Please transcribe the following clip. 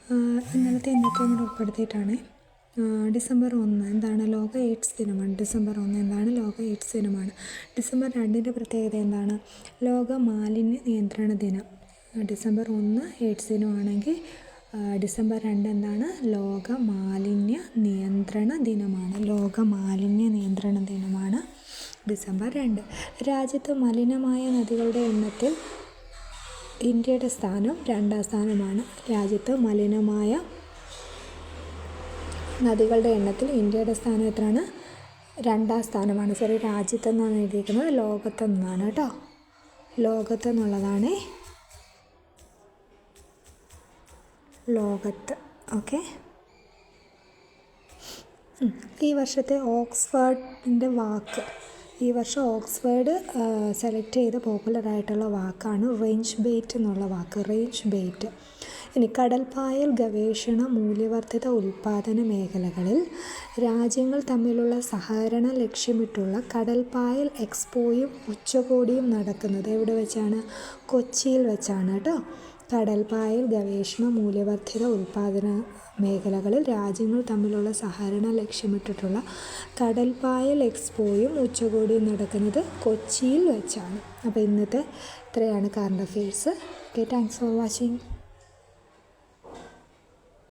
ഇന്നത്തെ കൂടെ ഉൾപ്പെടുത്തിയിട്ടാണ്. ഡിസംബർ 1 എന്താണ്? ലോക എയ്ഡ്സ് ദിനമാണ്. ഡിസംബർ 1 എന്താണ്? ലോക എയ്ഡ്സ് ദിനമാണ്. ഡിസംബർ 2 പ്രത്യേകത എന്താണ്? ലോക മാലിന്യ നിയന്ത്രണ ദിനം. ഡിസംബർ 1 എയ്ഡ്സ് ദിനമാണെങ്കിൽ ഡിസംബർ 2 എന്താണ്? ലോക മാലിന്യ നിയന്ത്രണ ദിനമാണ്. ലോക മാലിന്യ നിയന്ത്രണ ദിനമാണ് ഡിസംബർ 2. രാജ്യത്ത് മലിനമായ നദികളുടെ എണ്ണത്തിൽ ഇന്ത്യയുടെ സ്ഥാനം 2ാം സ്ഥാനമാണ്. രാജ്യത്ത് മലിനമായ നദികളുടെ എണ്ണത്തിൽ ഇന്ത്യയുടെ സ്ഥാനം എത്രയാണ്? 2ാം സ്ഥാനമാണ്. രാജ്യത്തെന്നാണ് എഴുതിയിരിക്കുന്നത്, ലോകത്തെന്നാണ് കേട്ടോ. ലോകത്തെന്നുള്ളതാണ് ലോകത്ത്. ഓക്കെ. ഈ വർഷത്തെ ഓക്സ്ഫോർഡിൻ്റെ വാക്ക്, ഈ വർഷം ഓക്സ്ഫോർഡ് സെലക്ട് ചെയ്ത പോപ്പുലറായിട്ടുള്ള വാക്കാണ് റേഞ്ച് ബെയ്റ്റ് എന്നുള്ള വാക്ക്. Range bait. ഇനി കടൽപ്പായൽ ഗവേഷണ മൂല്യവർദ്ധിത ഉൽപ്പാദന മേഖലകളിൽ രാജ്യങ്ങൾ തമ്മിലുള്ള സഹകരണം ലക്ഷ്യമിട്ടുള്ള കടൽപ്പായൽ എക്സ്പോയും ഉച്ചകോടിയും നടക്കുന്നത് എവിടെ വെച്ചാണ്? കൊച്ചിയിൽ വെച്ചാണ് കേട്ടോ. കടൽപ്പായൽ ഗവേഷണ മൂല്യവർദ്ധിത ഉൽപ്പാദന മേഖലകളിൽ രാജ്യങ്ങൾ തമ്മിലുള്ള സഹകരണം ലക്ഷ്യമിട്ടിട്ടുള്ള കടൽപ്പായൽ എക്സ്പോയും ഉച്ചകോടിയും നടക്കുന്നത് കൊച്ചിയിൽ വെച്ചാണ്. അപ്പോൾ ഇന്നത്തെ ഇത്രയാണ് current affairs. Okay, thanks for watching.